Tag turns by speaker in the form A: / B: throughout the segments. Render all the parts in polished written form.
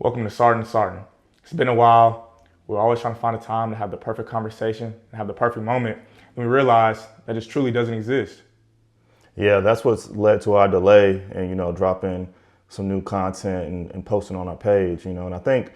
A: Welcome to Sartin&Sartin. It's been a while. We're always trying to find a time to have the perfect conversation and have the perfect moment. And we realize that just truly doesn't exist.
B: Yeah, that's what's led to our delay and, dropping some new content and posting on our page, and I think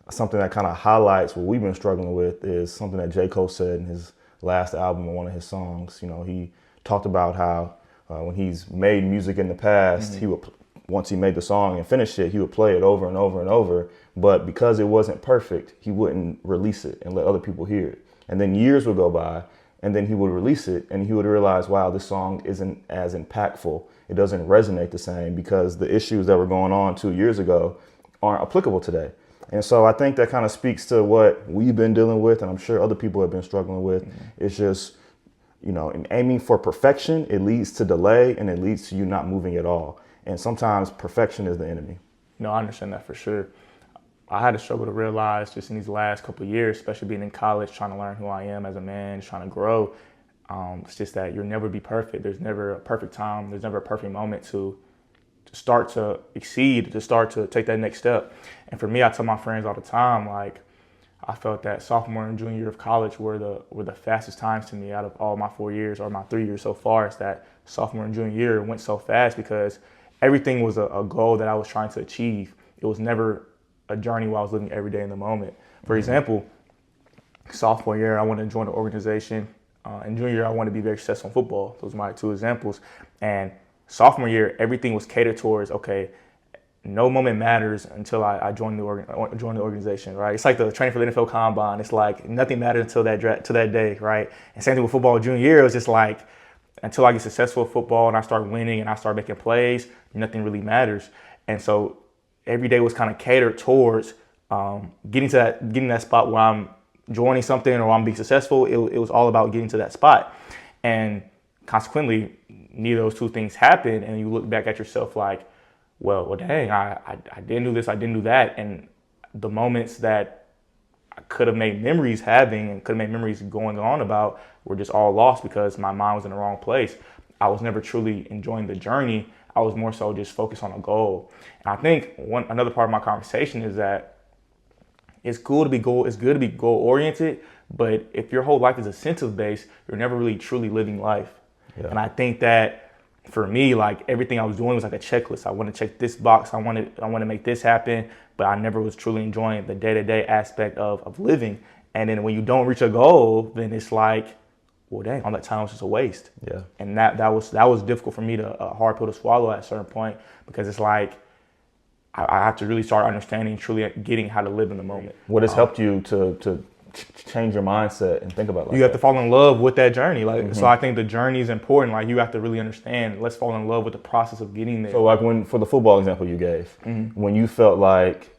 B: something that kind of highlights what we've been struggling with is something that J. Cole said in his last album on one of his songs. He talked about how when he's made music in the past, he would, once he made the song and finished it, he would play it over and over and over. But because it wasn't perfect, he wouldn't release it and let other people hear it. And then years would go by, and then he would release it, and he would realize, wow, this song isn't as impactful. It doesn't resonate the same because the issues that were going on 2 years ago aren't applicable today. And so I think that kind of speaks to what we've been dealing with, and I'm sure other people have been struggling with. It's just, in aiming for perfection, it leads to delay, and it leads to you not moving at all. And sometimes perfection is the enemy.
A: I understand that for sure. I had to struggle to realize just in these last couple of years, especially being in college, trying to learn who I am as a man, trying to grow. It's just that you'll never be perfect. There's never a perfect time. There's never a perfect moment to start to exceed, to start to take that next step. And for me, I tell my friends all the time, like, I felt that sophomore and junior year of college were the fastest times to me out of all my 4 years, or my 3 years so far. It's that sophomore and junior year went so fast because everything was a goal that I was trying to achieve. It was never a journey where I was living every day in the moment. For example, sophomore year, I wanted to join an organization. In junior year, I wanted to be very successful in football. Those are my two examples. And sophomore year, everything was catered towards, okay, no moment matters until I join the organization, right? It's like the training for the NFL Combine. It's like nothing matters until that day, right? And same thing with football junior year. It was just like, until I get successful at football and I start winning and I start making plays, nothing really matters. And so every day was kind of catered towards getting that spot where I'm joining something or I'm being successful. It was all about getting to that spot. And consequently, neither of those two things happen. And you look back at yourself like, well, dang, I didn't do this, I didn't do that. And the moments that I could have made memories having and could have made memories going on about were just all lost because my mind was in the wrong place. I was never truly enjoying the journey. I was more so just focused on a goal. And I think another part of my conversation is that it's good to be goal oriented, but if your whole life is incentive based, you're never really truly living life. Yeah. And I think that for me, like, everything I was doing was like a checklist. I want to check this box. I want to make this happen, but I never was truly enjoying the day-to-day aspect of living. And then when you don't reach a goal, then it's like, well, dang, all that time was just a waste. Yeah. And that was difficult for me a hard pill to swallow at a certain point, because it's like I have to really start understanding, truly getting how to live in the moment.
B: What has helped you to change your mindset and think about it?
A: You have to fall in love with that journey. So I think the journey is important. Like, you have to really understand, let's fall in love with the process of getting there.
B: So like for the football example you gave, when you felt like,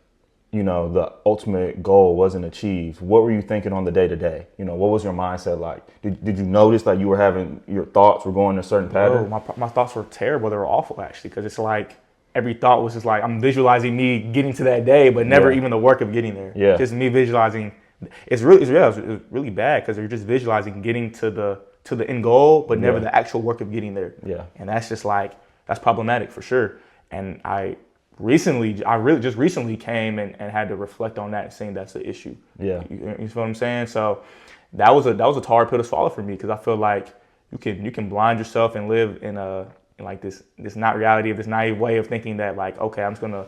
B: the ultimate goal wasn't achieved, what were you thinking on the day to day? What was your mindset like? Did you notice that you were having, your thoughts were going in a certain pattern?
A: My thoughts were terrible. They were awful, actually, because it's like every thought was just like, I'm visualizing me getting to that day, but never even the work of getting there. Yeah. Just me visualizing. It's really bad because you're just visualizing getting to the end goal, but never the actual work of getting there. Yeah. And that's just like, that's problematic for sure. And I just recently came and had to reflect on that and saying that's the issue. Yeah. You feel what I'm saying? So that was a hard pill to swallow for me, because I feel like you can blind yourself and live in like this not reality, of this naive way of thinking that, like, okay, I'm just gonna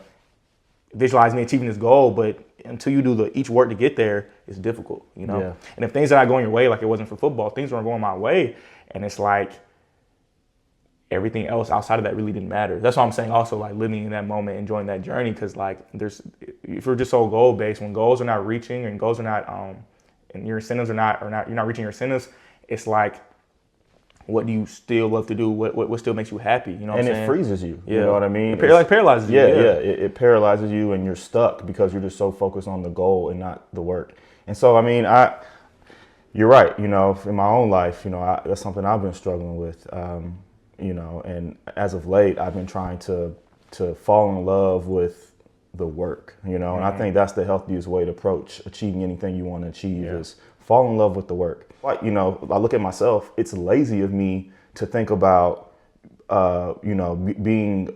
A: visualize me achieving this goal, but until you do each work to get there, it's difficult, Yeah. And if things are not going your way, like it wasn't for football, things weren't going my way, and it's like everything else outside of that really didn't matter. That's why I'm saying also, like, living in that moment, enjoying that journey, because like if you're just so goal based, when goals are not reaching and goals are not and your incentives you're not reaching your incentives, it's like, what do you still love to do? What still makes you happy? You know what I'm saying?
B: And it freezes you. Yeah. You know what I mean?
A: It paralyzes you.
B: Yeah. It paralyzes you, and you're stuck because you're just so focused on the goal and not the work. And so, I mean, you're right. In my own life, that's something I've been struggling with. And as of late, I've been trying to fall in love with the work. And I think that's the healthiest way to approach achieving anything you want to achieve is fall in love with the work. Like, I look at myself, it's lazy of me to think about, being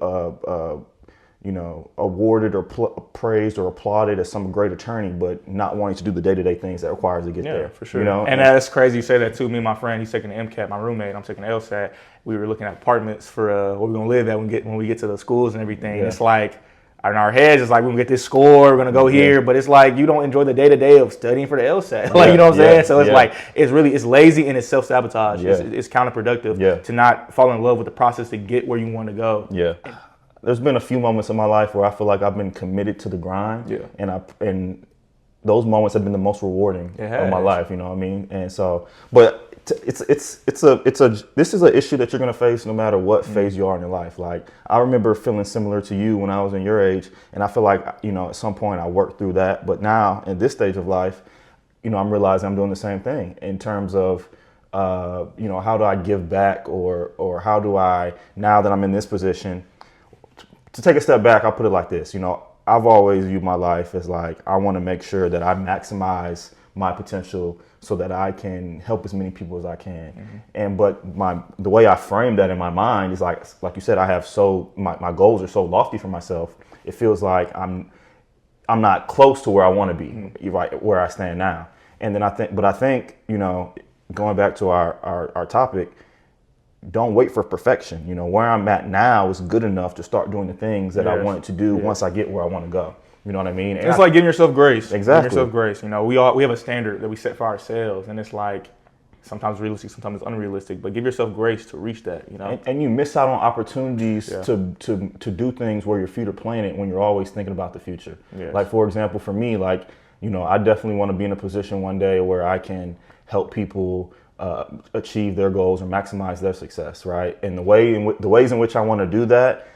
B: awarded or praised or applauded as some great attorney, but not wanting to do the day-to-day things that requires to get there.
A: For sure. And that's crazy you say that too. Me and my friend, he's taking the MCAT, my roommate, I'm taking the LSAT. We were looking at apartments for where we're gonna live at when we get to the schools and everything. It's like in our heads, it's like we're gonna get this score, we're gonna go here, but it's like you don't enjoy the day-to-day of studying for the LSAT. Like, you know what I'm saying? So it's like it's lazy and it's self-sabotage. It's counterproductive to not fall in love with the process to get where you want to go.
B: There's been a few moments in my life where I feel like I've been committed to the grind, and those moments have been the most rewarding of my life. You know what I mean? And so, but this is an issue that you're gonna face no matter what phase you are in your life. Like, I remember feeling similar to you when I was in your age, and I feel like at some point I worked through that. But now in this stage of life, I'm realizing I'm doing the same thing in terms of how do I give back, or how do I, now that I'm in this position, to take a step back. I'll put it like this. I've always viewed my life as like, I want to make sure that I maximize my potential so that I can help as many people as I can. But the way I frame that in my mind is like you said, I have my goals are so lofty for myself. It feels like I'm not close to where I want to be, right where I stand now. And then I think, going back to our topic, don't wait for perfection. Where I'm at now is good enough to start doing the things that I wanted to do once I get where I want to go. You know what I mean? And
A: it's like giving yourself grace.
B: Exactly.
A: Giving yourself grace. We have a standard that we set for ourselves, and it's like sometimes realistic, sometimes it's unrealistic. But give yourself grace to reach that.
B: And you miss out on opportunities to do things where your feet are planted when you're always thinking about the future. Like, for example, for me, I definitely want to be in a position one day where I can help people achieve their goals or maximize their success, right? And the ways in which I want to do that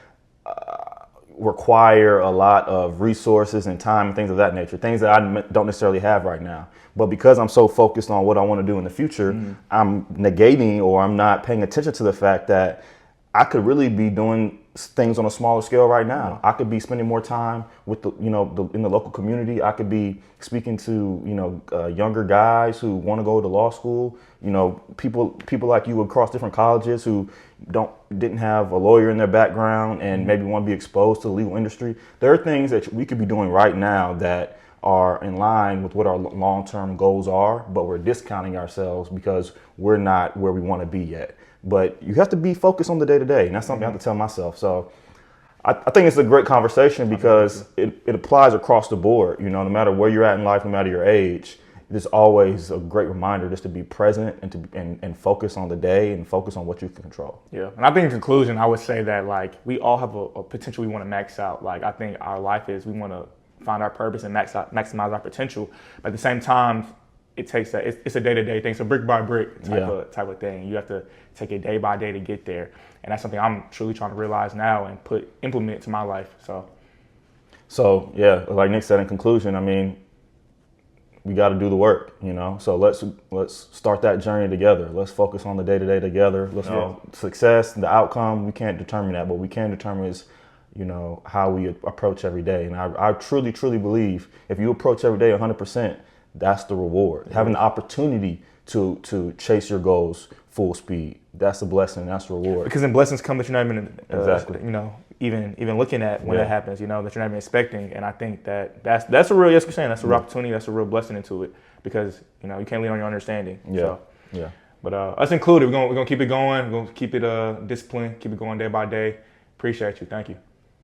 B: require a lot of resources and time and things of that nature, things that I don't necessarily have right now. But because I'm so focused on what I want to do in the future, I'm negating, or I'm not paying attention to the fact that I could really be doing things on a smaller scale right now. I could be spending more time with in the local community. I could be speaking to younger guys who want to go to law school. People like you across different colleges who didn't have a lawyer in their background and maybe want to be exposed to the legal industry. There are things that we could be doing right now that are in line with what our long-term goals are, but we're discounting ourselves because we're not where we want to be yet. But you have to be focused on the day-to-day, and that's something I have to tell myself. So I think it's a great conversation because it applies across the board. No matter where you're at in life, no matter your age, there's always a great reminder just to be present and focus on the day and focus on what you can control.
A: Yeah, and I think in conclusion, I would say that we all have a potential we want to max out. I think our life is, we want to find our purpose and maximize our potential. But at the same time, it takes it's a day-to-day thing, so brick by brick type of thing. You have to take it day by day to get there, and that's something I'm truly trying to realize now and implement to my life. So yeah, like Nick said in conclusion, I mean, we got to do the work, So let's start that journey together. Let's focus on the day-to-day together. Success, the outcome, we can't determine that, but we can determine is how we approach every day. And I truly believe if you approach every day 100%. That's the reward. Having the opportunity to chase your goals full speed. That's a blessing. That's the reward. Because then blessings come that you're not even even looking at when that happens. That you're not even expecting. And I think that's a real, yes, you're saying that's a real opportunity. That's a real blessing into it, because you can't lean on your understanding. But us included, we're gonna keep it going. We're gonna keep it disciplined. Keep it going day by day. Appreciate you. Thank you.